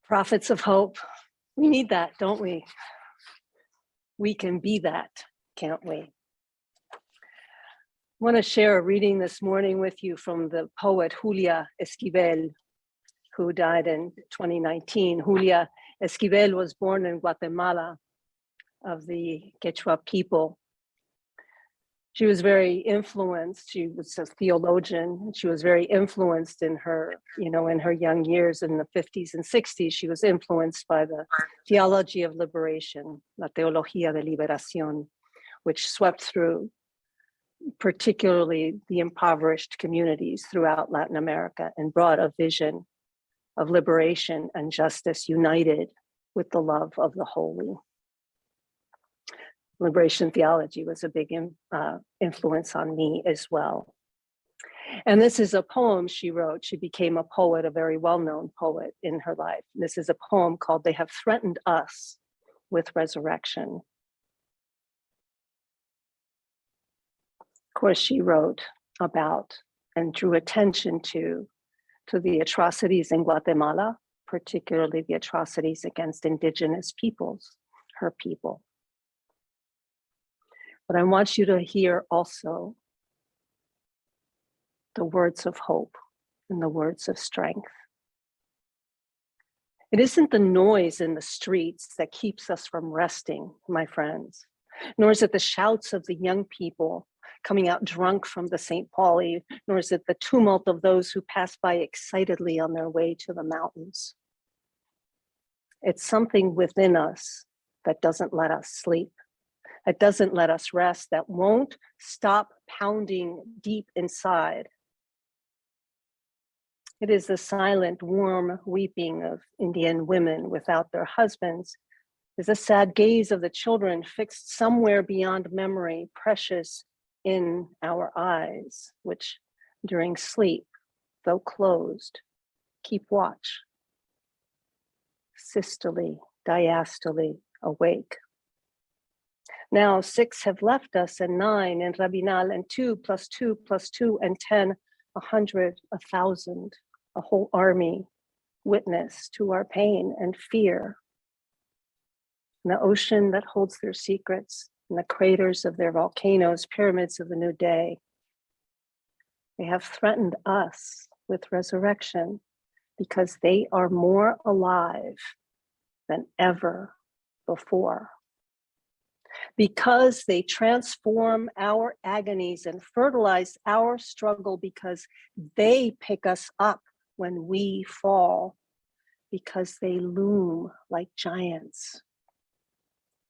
Prophets of hope. We need that, don't we? We can be that, can't we? I want to share a reading this morning with you from the poet Julia Esquivel, who died in 2019. Julia Esquivel was born in Guatemala of the Quechua people. She was very influenced. She was a theologian. She was very influenced in her, in her young years in the 50s and 60s. She was influenced by the theology of liberation, la teología de liberación, which swept through particularly the impoverished communities throughout Latin America and brought a vision of liberation and justice united with the love of the holy. Liberation theology was a big influence on me as well. And this is a poem she wrote. She became a poet, a very well-known poet in her life. This is a poem called "They Have Threatened Us with Resurrection." Of course, she wrote about and drew attention to the atrocities in Guatemala, particularly the atrocities against indigenous peoples, her people. But I want you to hear also the words of hope and the words of strength. It isn't the noise in the streets that keeps us from resting, my friends, nor is it the shouts of the young people coming out drunk from the St. Pauli, nor is it the tumult of those who pass by excitedly on their way to the mountains. It's something within us that doesn't let us sleep. That doesn't let us rest, that won't stop pounding deep inside. It is the silent, warm weeping of Indian women without their husbands. It is the sad gaze of the children fixed somewhere beyond memory, precious in our eyes, which during sleep, though closed, keep watch. Systole, diastole, awake. Now 6 have left us, and 9, and Rabinal, and 2 plus 2 plus 2, and 10, 100, 1,000, a whole army, witness to our pain and fear. And the ocean that holds their secrets, and the craters of their volcanoes, pyramids of the new day. They have threatened us with resurrection because they are more alive than ever before. Because they transform our agonies and fertilize our struggle, because they pick us up when we fall, because they loom like giants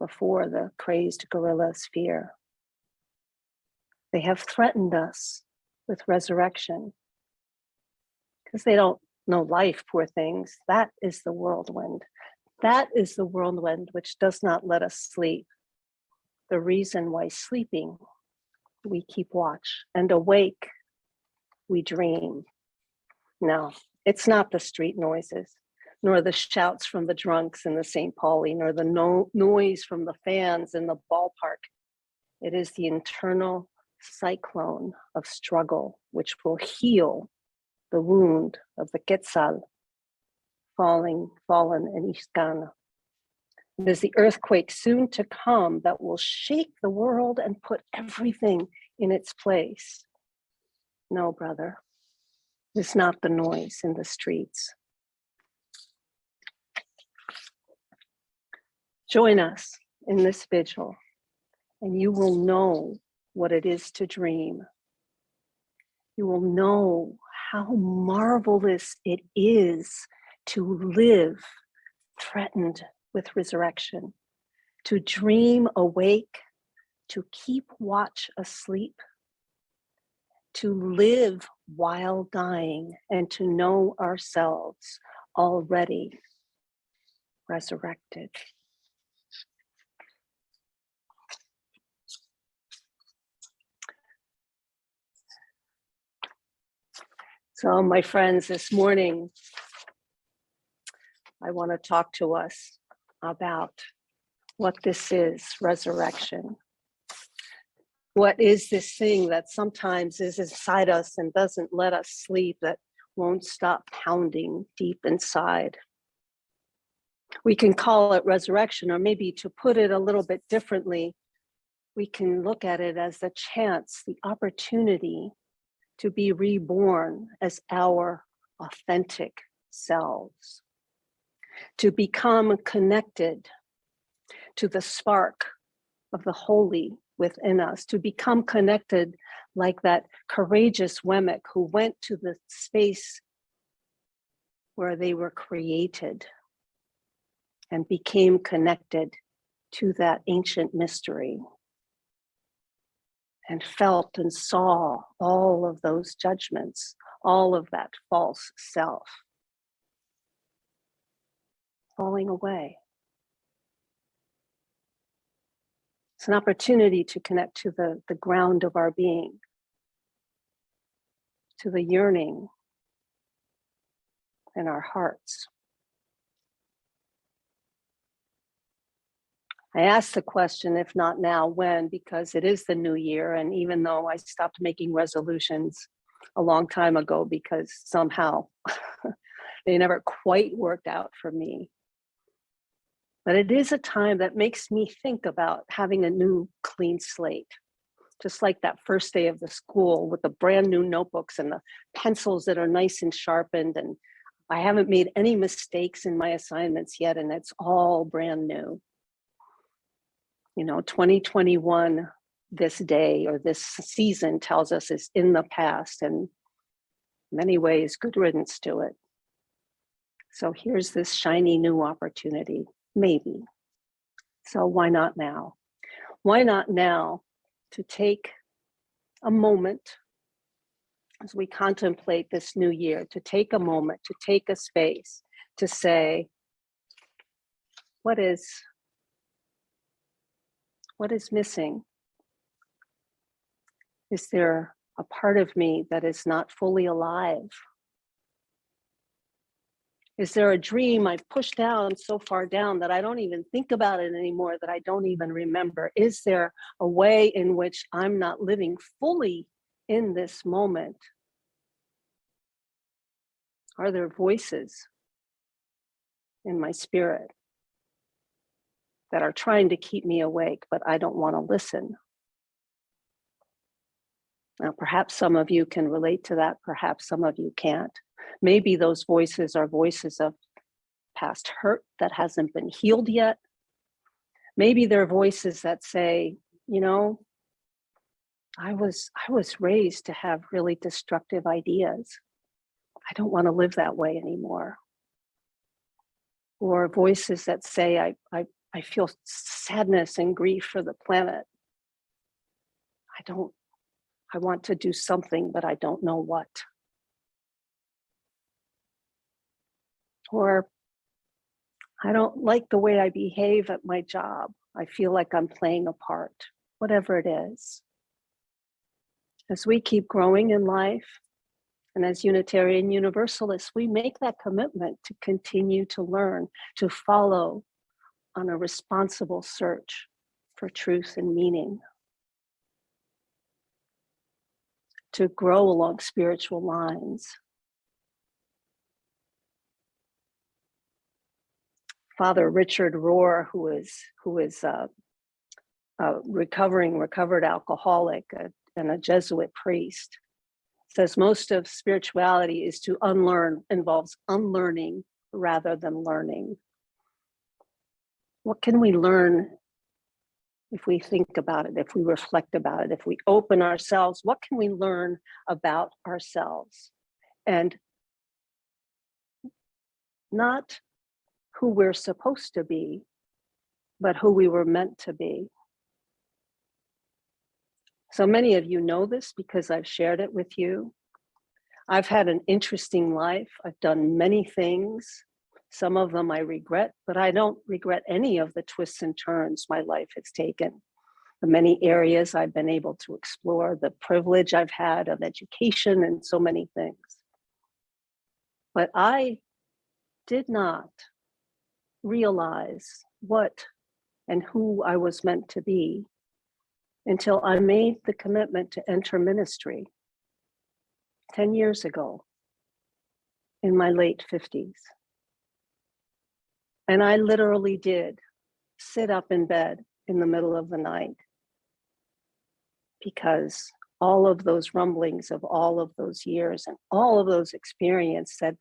before the crazed gorilla's fear. They have threatened us with resurrection because they don't know life, poor things. That is the whirlwind. That is the whirlwind which does not let us sleep. The reason why sleeping, we keep watch, and awake, we dream. No, it's not the street noises, nor the shouts from the drunks in the St. Pauli, nor the noise from the fans in the ballpark. It is the internal cyclone of struggle which will heal the wound of the Quetzal, fallen in Ixcan. It is the earthquake soon to come that will shake the world and put everything in its place. No, brother, it's not the noise in the streets. Join us in this vigil, and you will know what it is to dream. You will know how marvelous it is to live threatened with resurrection, to dream awake, to keep watch asleep, to live while dying, and to know ourselves already resurrected. So, my friends, this morning, I want to talk to us about what this is, resurrection. What is this thing that sometimes is inside us and doesn't let us sleep, that won't stop pounding deep inside? We can call it resurrection, or maybe to put it a little bit differently, we can look at it as the chance, the opportunity to be reborn as our authentic selves, to become connected to the spark of the holy within us, to become connected like that courageous Wemmick who went to the space where they were created and became connected to that ancient mystery and felt and saw all of those judgments, all of that false self falling away. It's an opportunity to connect to the ground of our being, to the yearning in our hearts. I asked the question, if not now, when, because it is the new year. And even though I stopped making resolutions a long time ago because somehow they never quite worked out for me. But it is a time that makes me think about having a new clean slate. Just like that first day of the school with the brand new notebooks and the pencils that are nice and sharpened. And I haven't made any mistakes in my assignments yet, and it's all brand new. You know, 2021, this day or this season tells us is in the past, and in many ways, good riddance to it. So here's this shiny new opportunity, maybe. So why not now? Why not now to take a moment as we contemplate this new year, to take a moment, to take a space, to say, what is missing? Is there a part of me that is not fully alive? Is there a dream I've pushed down so far down that I don't even think about it anymore, that I don't even remember? Is there a way in which I'm not living fully in this moment? Are there voices in my spirit that are trying to keep me awake, but I don't want to listen? Now, perhaps some of you can relate to that. Perhaps some of you can't. Maybe those voices are voices of past hurt that hasn't been healed yet. Maybe they're voices that say, you know, I was raised to have really destructive ideas. I don't want to live that way anymore. Or voices that say, I feel sadness and grief for the planet. I want to do something, but I don't know what. Or I don't like the way I behave at my job. I feel like I'm playing a part, whatever it is. As we keep growing in life, and as Unitarian Universalists, we make that commitment to continue to learn, to follow on a responsible search for truth and meaning, to grow along spiritual lines. Father Richard Rohr, who is a recovered alcoholic and a Jesuit priest, says most of spirituality is to unlearn, involves unlearning rather than learning. What can we learn if we think about it, if we reflect about it, if we open ourselves? What can we learn about ourselves? And not who we're supposed to be, but who we were meant to be. So many of you know this because I've shared it with you. I've had an interesting life. I've done many things. Some of them I regret, but I don't regret any of the twists and turns my life has taken. The many areas I've been able to explore, the privilege I've had of education and so many things. But I did not realize what and who I was meant to be until I made the commitment to enter ministry 10 years ago in my late 50s. And I literally did sit up in bed in the middle of the night, because all of those rumblings of all of those years and all of those experiences said,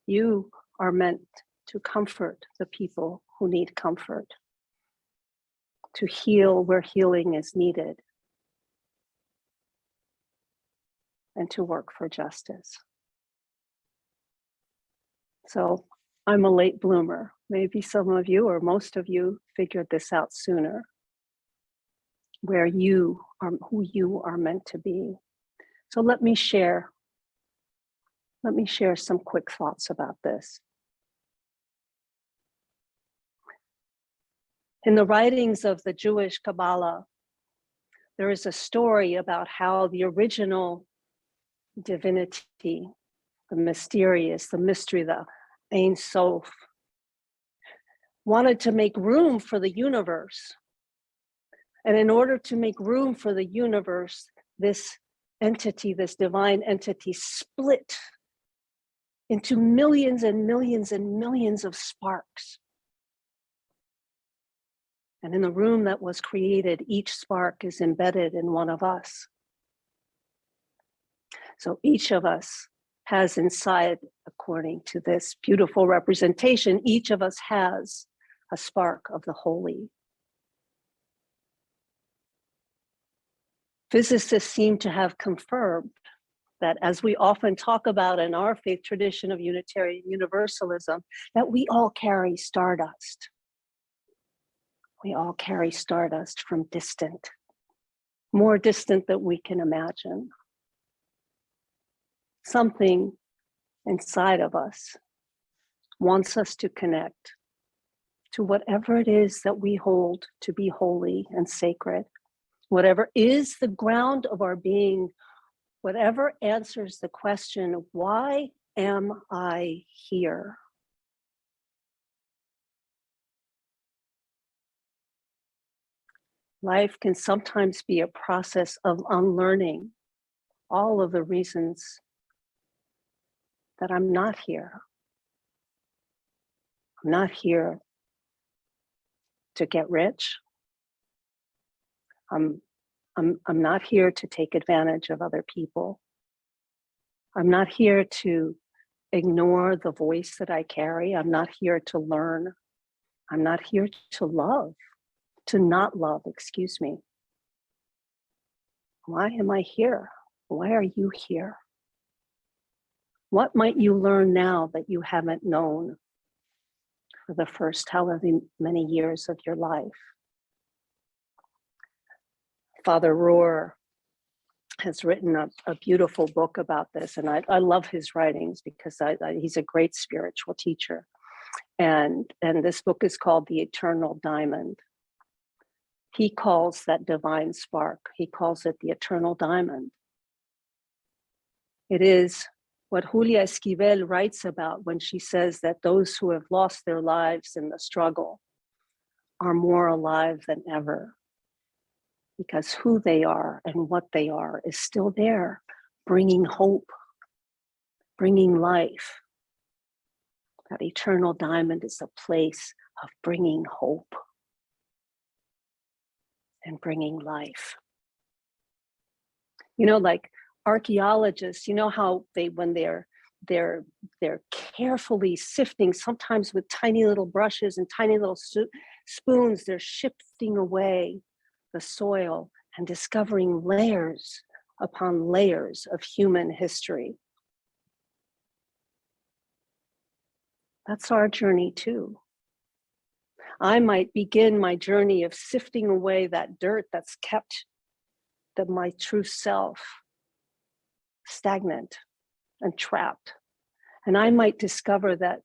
you are meant to comfort the people who need comfort, to heal where healing is needed, and to work for justice. So I'm a late bloomer. Maybe some of you or most of you figured this out sooner, where you are, who you are meant to be. So let me share some quick thoughts about this. In the writings of the Jewish Kabbalah, there is a story about how the original divinity, the mysterious, the mystery, the Ein Sof, wanted to make room for the universe. And in order to make room for the universe, this entity, this divine entity, split into millions and millions and millions of sparks. And in the room that was created, each spark is embedded in one of us. So each of us has inside, according to this beautiful representation, each of us has a spark of the holy. Physicists seem to have confirmed that, as we often talk about in our faith tradition of Unitarian Universalism, that we all carry stardust. We all carry stardust from distant, more distant than we can imagine. Something inside of us wants us to connect to whatever it is that we hold to be holy and sacred, whatever is the ground of our being, whatever answers the question, why am I here? Life can sometimes be a process of unlearning all of the reasons that I'm not here. I'm not here to get rich. I'm not here to take advantage of other people. I'm not here to ignore the voice that I carry. I'm not here to learn. I'm not here to love, to not love, excuse me. Why am I here? Why are you here? What might you learn now that you haven't known for the first however many years of your life? Father Woehrle has written a beautiful book about this, and I love his writings because he's a great spiritual teacher. And this book is called The Eternal Diamond. He calls that divine spark, he calls it the eternal diamond. It is what Julia Esquivel writes about when she says that those who have lost their lives in the struggle are more alive than ever, because who they are and what they are is still there, bringing hope, bringing life. That eternal diamond is a place of bringing hope and bringing life. You know, like archaeologists, you know how when they're carefully sifting, sometimes with tiny little brushes and tiny little spoons, they're shifting away the soil and discovering layers upon layers of human history. That's our journey too. I might begin my journey of sifting away that dirt that's kept my true self stagnant and trapped. And I might discover that,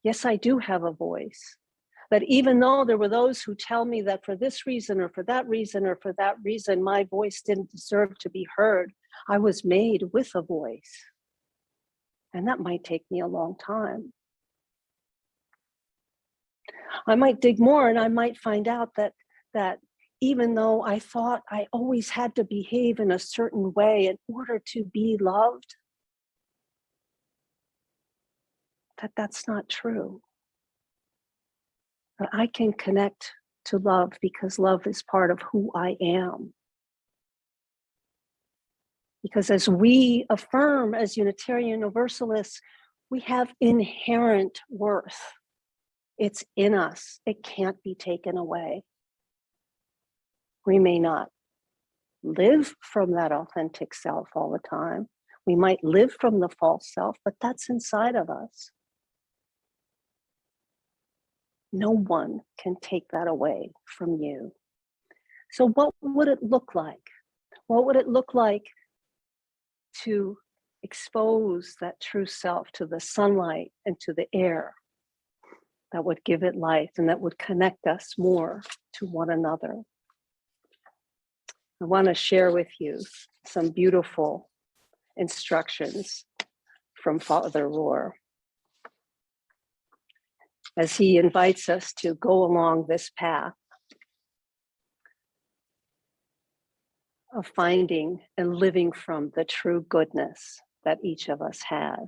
yes, I do have a voice. That even though there were those who tell me that for this reason or for that reason or for that reason, my voice didn't deserve to be heard, I was made with a voice. And that might take me a long time. I might dig more and I might find out that even though I thought I always had to behave in a certain way in order to be loved, that's not true. but I can connect to love because love is part of who I am. Because as we affirm as Unitarian Universalists, we have inherent worth. It's in us. It can't be taken away. We may not live from that authentic self all the time. We might live from the false self, but that's inside of us. No one can take that away from you. So what would it look like? What would it look like to expose that true self to the sunlight and to the air that would give it life and that would connect us more to one another? I want to share with you some beautiful instructions from Father Woehrle as he invites us to go along this path of finding and living from the true goodness that each of us has.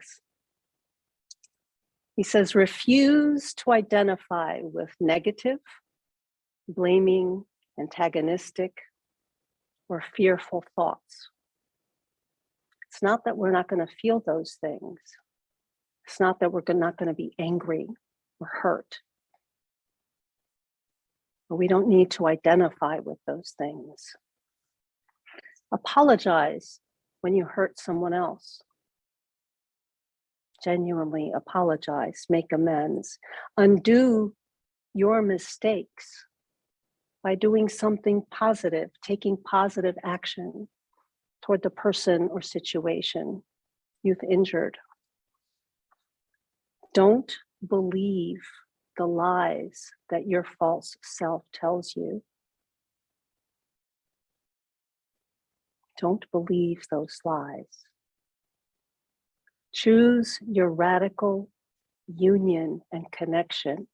He says, refuse to identify with negative, blaming, antagonistic, or fearful thoughts. It's not that we're not going to feel those things. It's not that we're not going to be angry or hurt. But we don't need to identify with those things. Apologize when you hurt someone else. Genuinely apologize, make amends, undo your mistakes by doing something positive, taking positive action toward the person or situation you've injured. Don't believe the lies that your false self tells you. Don't believe those lies. Choose your radical union and connection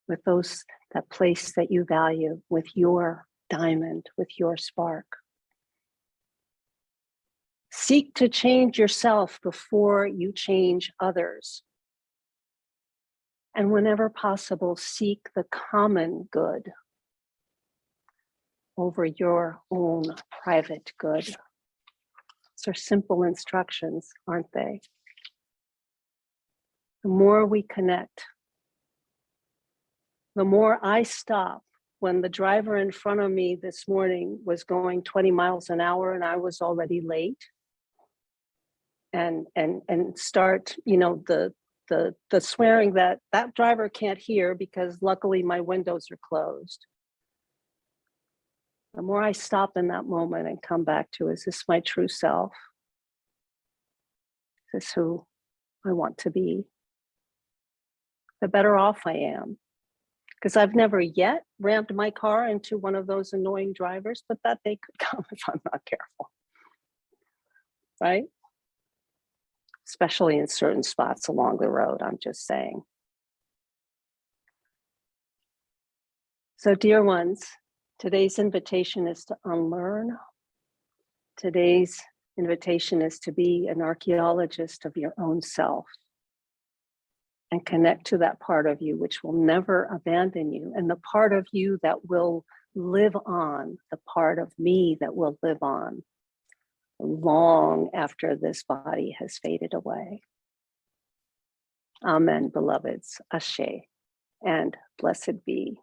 with that place that you value, with your diamond, with your spark. Seek to change yourself before you change others. And whenever possible, seek the common good over your own private good. These are simple instructions, aren't they? The more we connect, the more I stop. When the driver in front of me this morning was going 20 miles an hour and I was already late, and start, the swearing that driver can't hear because luckily my windows are closed. The more I stop in that moment and come back to, is this my true self? Is this who I want to be? The better off I am. Because I've never yet rammed my car into one of those annoying drivers, but that day could come if I'm not careful, right? Especially in certain spots along the road, I'm just saying. So dear ones, today's invitation is to unlearn. Today's invitation is to be an archaeologist of your own self and connect to that part of you which will never abandon you, and the part of you that will live on, the part of me that will live on long after this body has faded away. Amen, beloveds. Ashe, and blessed be.